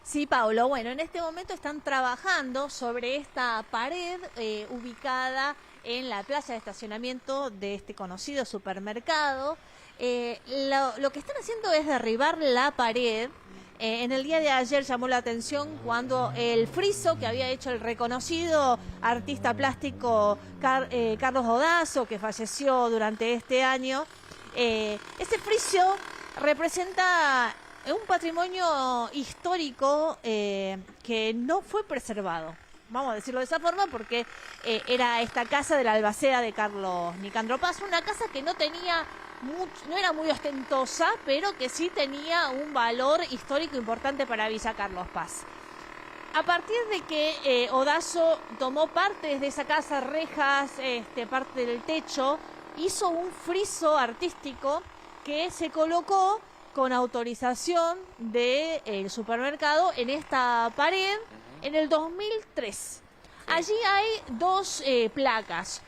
Sí, Paulo. Bueno, en este momento están trabajando sobre esta pared ubicada en la plaza de estacionamiento de este conocido supermercado. Lo que están haciendo es derribar la pared. En el día de ayer llamó la atención cuando el friso que había hecho el reconocido artista plástico Carlos Odazo, que falleció durante este año, ese friso representa un patrimonio histórico que no fue preservado. Vamos a decirlo de esa forma porque era esta casa de la albacea de Carlos Nicandro Paz, una casa que no tenía no era muy ostentosa, pero que sí tenía un valor histórico importante para Villa Carlos Paz. A partir de que Odazo tomó partes de esa casa, rejas, parte del techo, hizo un friso artístico que se colocó con autorización del supermercado en esta pared en el 2003. Allí hay dos placas.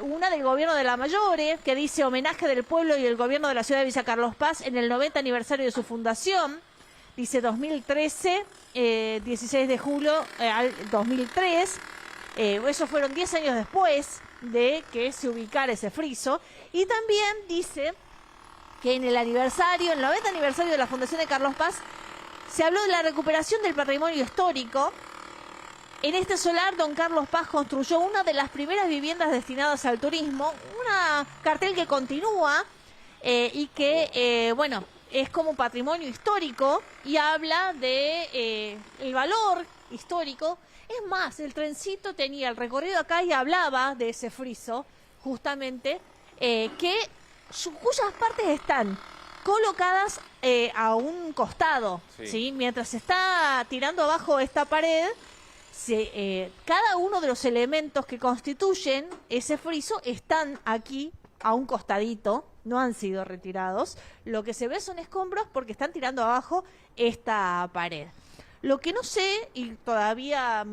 Una del gobierno de Lamayore, que dice homenaje del pueblo y el gobierno de la ciudad de Villa Carlos Paz en el 90 aniversario de su fundación. Dice 2013, 16 de julio al 2003. Eso fueron 10 años después de que se ubicara ese friso. Y también dice que en el 90 aniversario de la fundación de Carlos Paz, se habló de la recuperación del patrimonio histórico. En este solar, don Carlos Paz construyó una de las primeras viviendas destinadas al turismo, una cartel que continúa y que, bueno, es como patrimonio histórico y habla de el valor histórico. Es más, el trencito tenía el recorrido acá y hablaba de ese friso, justamente, cuyas partes están colocadas a un costado, ¿sí? Mientras se está tirando abajo esta pared, cada uno de los elementos que constituyen ese friso están aquí a un costadito, no han sido retirados. Lo que se ve son escombros porque están tirando abajo esta pared. Lo que no sé, y todavía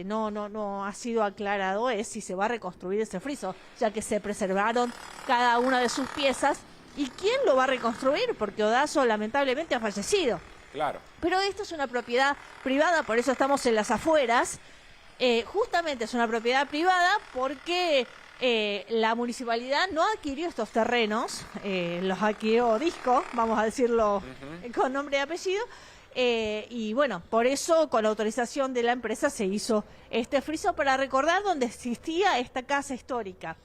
no ha sido aclarado, es si se va a reconstruir ese friso, ya que se preservaron cada una de sus piezas. ¿Y quién lo va a reconstruir? Porque Odazo lamentablemente ha fallecido. Claro. Pero esto es una propiedad privada, por eso estamos en las afueras. Justamente es una propiedad privada porque la municipalidad no adquirió estos terrenos, los adquirió Disco, vamos a decirlo con nombre y apellido. Y bueno, por eso con la autorización de la empresa se hizo este friso para recordar dónde existía esta casa histórica,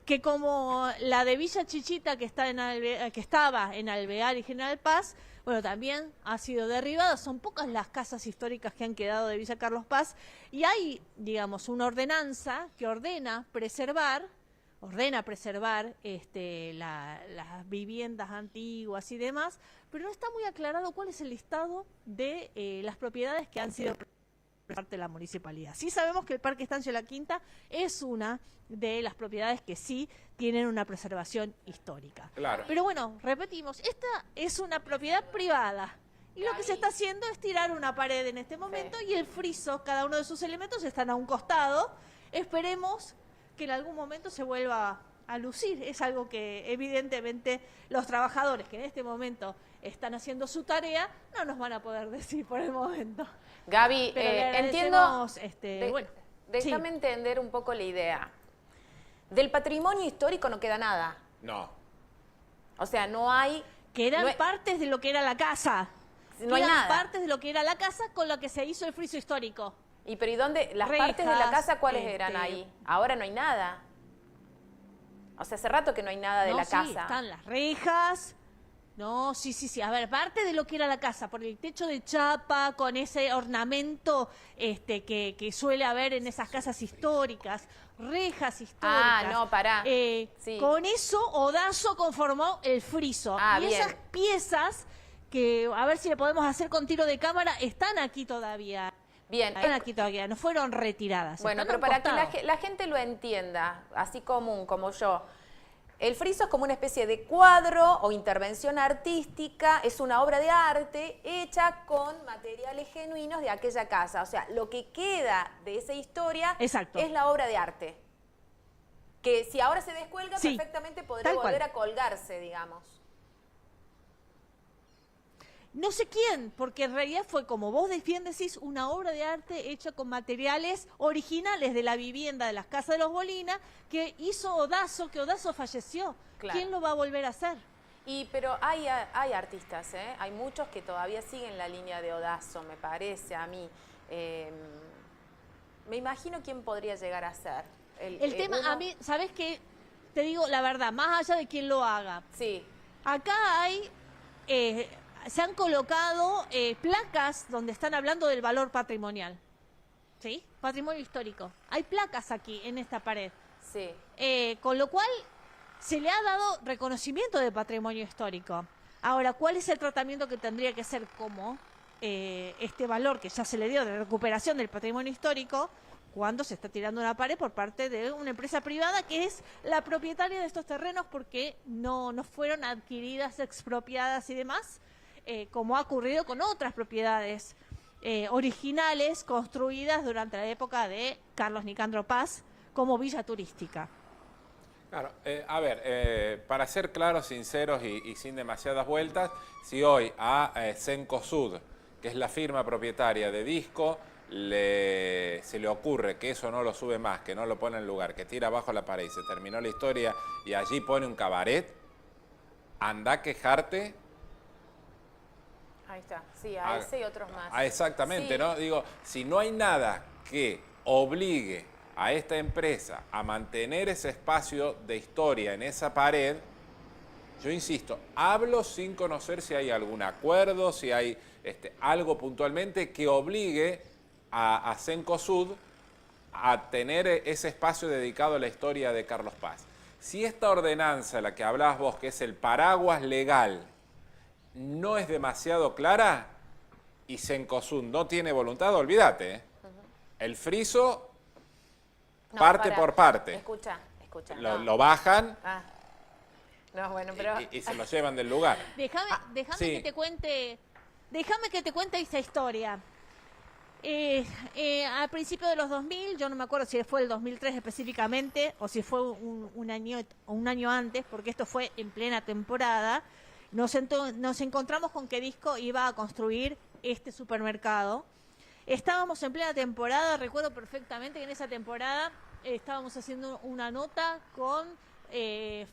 que como la de Villa Chichita que estaba en Alvear y General Paz, bueno, también ha sido derribada. Son pocas las casas históricas que han quedado de Villa Carlos Paz y hay, digamos, una ordenanza que ordena preservar las viviendas antiguas y demás, pero no está muy aclarado cuál es el listado de las propiedades que han sido parte de la municipalidad. Sí sabemos que el Parque Estancia La Quinta es una de las propiedades que sí tienen una preservación histórica. Claro. Pero bueno, repetimos, esta es una propiedad privada y lo que se está haciendo es tirar una pared en este momento y el friso, cada uno de sus elementos están a un costado. Esperemos que en algún momento se vuelva a lucir. Es algo que evidentemente los trabajadores que en este momento están haciendo su tarea no nos van a poder decir por el momento. Gaby, entiendo, déjame sí. entender un poco la idea. Del patrimonio histórico no queda nada. No. O sea, no hay... Quedan partes de lo que era la casa. No hay nada. Partes de lo que era la casa con lo que se hizo el friso histórico. ¿Pero y dónde? ¿Las Rejas, partes de la casa cuáles eran ahí? Ahora no hay nada. O sea, hace rato que no hay nada de la casa. Sí, están las rejas. No, sí. A ver, parte de lo que era la casa, por el techo de chapa, con ese ornamento que suele haber en esas casas históricas, rejas históricas. Ah, no, pará. Sí. Con eso, Odazo conformó el friso. Y bien. esas piezas, que a ver si le podemos hacer con tiro de cámara, están aquí todavía. Bien. Están aquí todavía, no fueron retiradas. Bueno, pero para que la gente lo entienda, así común como yo, el friso es como una especie de cuadro o intervención artística, es una obra de arte hecha con materiales genuinos de aquella casa. O sea, lo que queda de esa historia es la obra de arte. Que si ahora se descuelga, perfectamente podría volver a colgarse, digamos. no sé quién, porque en realidad fue, como vos bien decís, una obra de arte hecha con materiales originales de la vivienda de las casas de los Molina, que hizo Odazo, que Odazo falleció. Claro. ¿Quién lo va a volver a hacer? Pero hay artistas, ¿eh? Hay muchos que todavía siguen la línea de Odazo, me parece a mí. Me imagino quién podría llegar a ser. El tema, a mí, ¿sabés qué? Te digo la verdad, más allá de quién lo haga. Sí. Acá hay, se han colocado placas donde están hablando del valor patrimonial. ¿Sí? Patrimonio histórico. Hay placas aquí en esta pared. Sí. Con lo cual se le ha dado reconocimiento de patrimonio histórico. Ahora, ¿cuál es el tratamiento que tendría que ser como este valor que ya se le dio de recuperación del patrimonio histórico cuando se está tirando una pared por parte de una empresa privada que es la propietaria de estos terrenos porque no fueron adquiridas, expropiadas y demás, como ha ocurrido con otras propiedades originales construidas durante la época de Carlos Nicandro Paz como villa turística? Claro, a ver, para ser claros, sinceros y sin demasiadas vueltas, si hoy a Cencosud, que es la firma propietaria de Disco, se le ocurre que eso no lo sube más, que no lo pone en lugar, que tira abajo la pared y se terminó la historia y allí pone un cabaret, anda a quejarte. Ahí está, sí, a ese y otros más. Exactamente, sí. ¿no? Digo, si no hay nada que obligue a esta empresa a mantener ese espacio de historia en esa pared, yo insisto, hablo sin conocer si hay algún acuerdo, si hay algo puntualmente que obligue a Cencosud a tener ese espacio dedicado a la historia de Carlos Paz. Si esta ordenanza, la que hablabas vos, que es el paraguas legal, no es demasiado clara y Cencosud no tiene voluntad, olvídate, ¿eh? El friso parte por parte. Escucha. Lo bajan No, bueno, pero... y se lo llevan del lugar. Déjame sí. que te cuente esta historia. Al principio de los 2000, yo no me acuerdo si fue el 2003 específicamente o si fue un año antes, porque esto fue en plena temporada, nos encontramos con que Disco iba a construir este supermercado. Estábamos en plena temporada, recuerdo perfectamente que en esa temporada estábamos haciendo una nota con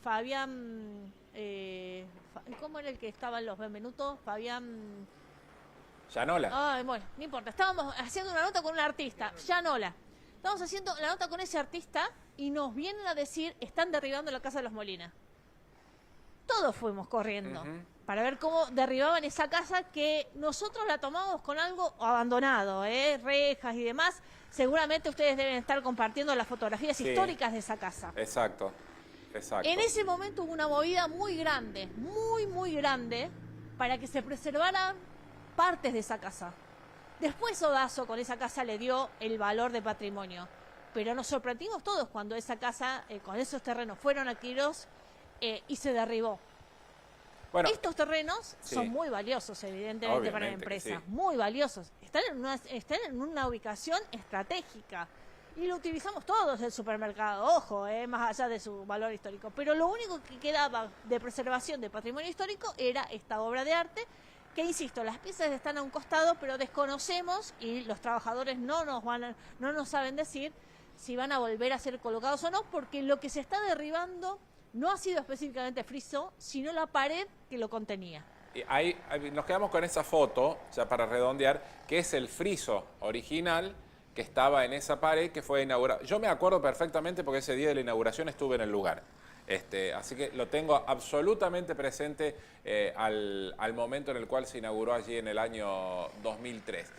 Fabián, ¿cómo era el que estaba en los Benvenutos? Fabián... Llanola. Ay, bueno, no importa. Estábamos haciendo una nota con un artista, Llanola. Estábamos haciendo la nota con ese artista y nos vienen a decir, están derribando la casa de los Molina. Todos fuimos corriendo para ver cómo derribaban esa casa que nosotros la tomamos con algo abandonado, rejas y demás. Seguramente ustedes deben estar compartiendo las fotografías históricas de esa casa. Exacto. En ese momento hubo una movida muy grande, muy grande, para que se preservaran partes de esa casa. Después Odazo con esa casa le dio el valor de patrimonio, pero nos sorprendimos todos cuando esa casa, con esos terrenos fueron adquiridos y se derribó. Bueno, estos terrenos son muy valiosos, evidentemente, para la empresa, muy valiosos. Están en una ubicación estratégica y lo utilizamos todos el supermercado, ojo, más allá de su valor histórico. Pero lo único que quedaba de preservación de patrimonio histórico era esta obra de arte, que insisto, las piezas están a un costado, pero desconocemos y los trabajadores no nos saben decir si van a volver a ser colocados o no, porque lo que se está derribando no ha sido específicamente friso, sino la pared que lo contenía. Y ahí nos quedamos con esa foto, ya para redondear, que es el friso original que estaba en esa pared que fue inaugurado. Yo me acuerdo perfectamente porque ese día de la inauguración estuve en el lugar. Así que lo tengo absolutamente presente al momento en el cual se inauguró allí en el año 2003.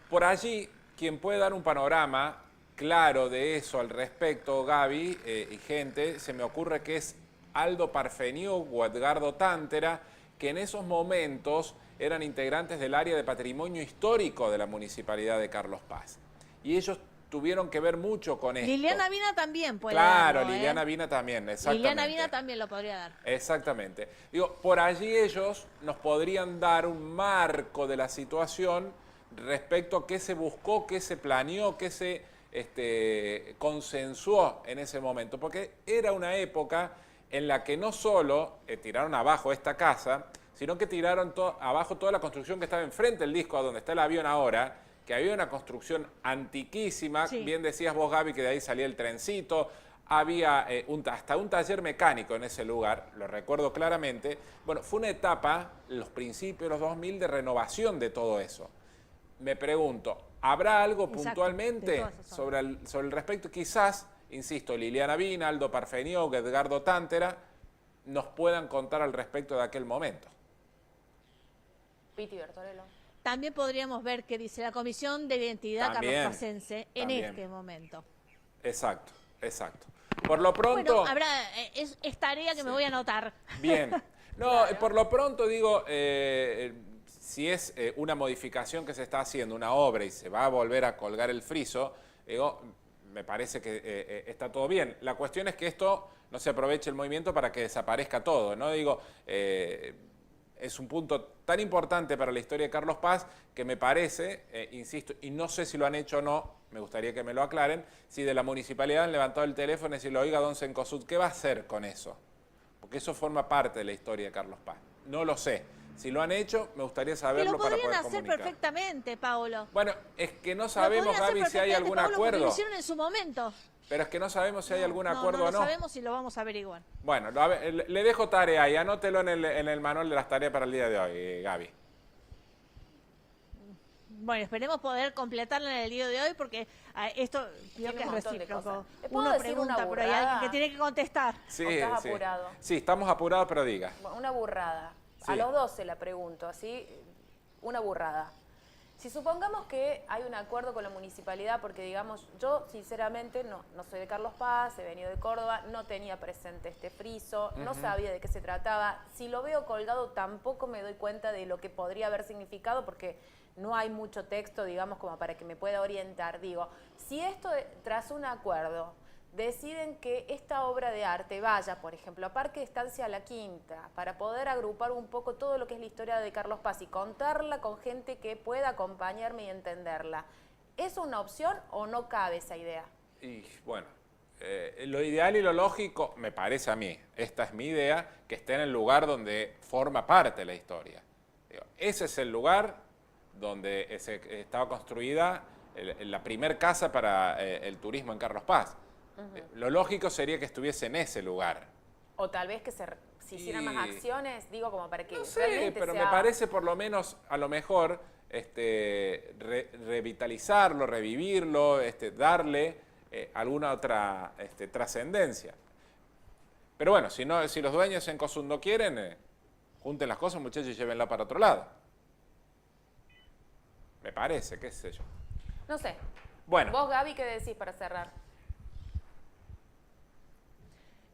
Por allí, quien puede dar un panorama claro de eso al respecto, Gaby y gente, se me ocurre que es Aldo Parfeniuk o Edgardo Tántera, que en esos momentos eran integrantes del área de patrimonio histórico de la Municipalidad de Carlos Paz. Y ellos tuvieron que ver mucho con esto. Liliana Vina también puede darlo. Claro, Liliana Vina también, exactamente. Liliana Vina también lo podría dar. Exactamente. Digo, por allí ellos nos podrían dar un marco de la situación respecto a qué se buscó, qué se planeó, qué se consensuó en ese momento. Porque era una época en la que no solo tiraron abajo esta casa, sino que tiraron abajo toda la construcción que estaba enfrente del disco, a donde está el avión ahora, que había una construcción antiquísima. Sí. Bien decías vos, Gaby, que de ahí salía el trencito. Había hasta un taller mecánico en ese lugar, lo recuerdo claramente. Bueno, fue una etapa, los principios de los 2000, de renovación de todo eso. Me pregunto, ¿habrá algo puntualmente sobre el respecto? Quizás, insisto, Liliana Vina, Aldo Parfeniok, Edgardo Tántera, nos puedan contar al respecto de aquel momento. Piti Bertorello. También podríamos ver qué dice la Comisión de Identidad carlospacense en este momento. Exacto, exacto. Por lo pronto... Bueno, es tarea que me voy a anotar. Bien. No, claro. Por lo pronto digo, si es una modificación que se está haciendo, una obra, y se va a volver a colgar el friso, digo, me parece que está todo bien. La cuestión es que esto no se aproveche el movimiento para que desaparezca todo, ¿no? Digo, es un punto tan importante para la historia de Carlos Paz que me parece, insisto, y no sé si lo han hecho o no, me gustaría que me lo aclaren, si de la municipalidad han levantado el teléfono y decirle, oiga, don Cencosud, ¿qué va a hacer con eso? Porque eso forma parte de la historia de Carlos Paz. No lo sé. Si lo han hecho, me gustaría saberlo para poder comunicar. Lo podrían hacer perfectamente, Paulo. Bueno, es que no sabemos, Gaby, si hay algún acuerdo. Lo hicieron en su momento. Pero es que no sabemos si hay algún acuerdo o no. No sabemos si lo vamos a averiguar. Bueno, le dejo tarea y anótelo en el manual de las tareas para el día de hoy, Gaby. Bueno, esperemos poder completarla en el día de hoy porque esto creo que es recíproco. Uno pregunta, pero hay alguien que tiene que contestar. Sí, ¿Estás apurado? Sí, estamos apurados, pero diga. Una burrada. Sí. A los 12 la pregunto, así, una burrada. Si supongamos que hay un acuerdo con la municipalidad, porque digamos, yo sinceramente no soy de Carlos Paz, he venido de Córdoba, no tenía presente este friso, no sabía de qué se trataba. Si lo veo colgado tampoco me doy cuenta de lo que podría haber significado, porque no hay mucho texto, digamos, como para que me pueda orientar. Digo, si esto tras un acuerdo deciden que esta obra de arte vaya, por ejemplo, a Parque Estancia La Quinta, para poder agrupar un poco todo lo que es la historia de Carlos Paz y contarla con gente que pueda acompañarme y entenderla, ¿es una opción o no cabe esa idea? Y bueno, lo ideal y lo lógico, me parece a mí, esta es mi idea, que esté en el lugar donde forma parte de la historia. Ese es el lugar donde estaba construida la primer casa para el turismo en Carlos Paz. Lo lógico sería que estuviese en ese lugar. O tal vez que se hicieran más acciones, digo, como para que no sé, realmente pero sea... me parece por lo menos, a lo mejor, revitalizarlo, revivirlo, darle alguna otra trascendencia. Pero bueno, si los dueños en COSUD no quieren, junten las cosas, muchachos, y llévenla para otro lado. Me parece, qué sé yo. No sé. Bueno. Vos, Gaby, ¿qué decís para cerrar?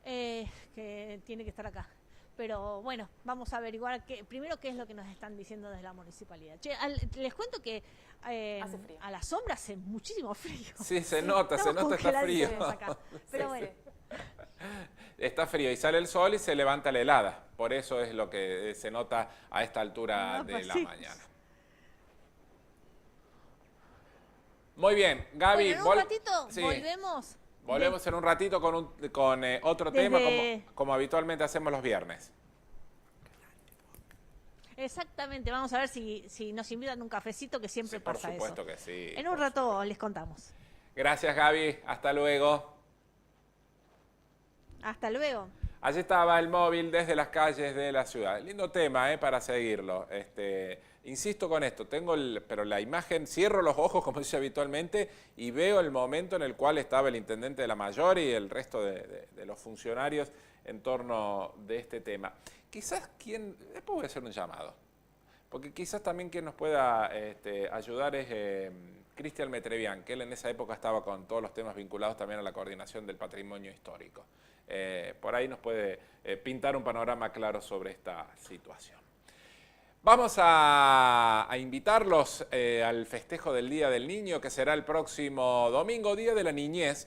Que tiene que estar acá. Pero bueno, vamos a averiguar primero qué es lo que nos están diciendo desde la municipalidad. Che, les cuento que hace frío. A la sombra hace muchísimo frío. Sí, se nota, está frío. Acá. Pero bueno. Está frío y sale el sol y se levanta la helada. Por eso es lo que se nota a esta altura de la mañana. Muy bien, Gaby. Bueno, en un ratito volvemos. Volvemos en un ratito con otro tema, como habitualmente hacemos los viernes. Exactamente, vamos a ver si nos invitan un cafecito, que siempre pasa eso. Por supuesto que sí. En un rato les contamos. Gracias, Gaby. Hasta luego. Hasta luego. Allí estaba el móvil desde las calles de la ciudad. Lindo tema, para seguirlo. Insisto con esto, pero la imagen, cierro los ojos como dice habitualmente y veo el momento en el cual estaba el intendente de La Mayor y el resto de los funcionarios en torno de este tema. Quizás después voy a hacer un llamado, porque quizás también quien nos pueda ayudar es Cristian Metrevián, que él en esa época estaba con todos los temas vinculados también a la coordinación del patrimonio histórico. Por ahí nos puede pintar un panorama claro sobre esta situación. Vamos a invitarlos al festejo del Día del Niño, que será el próximo domingo, Día de la Niñez.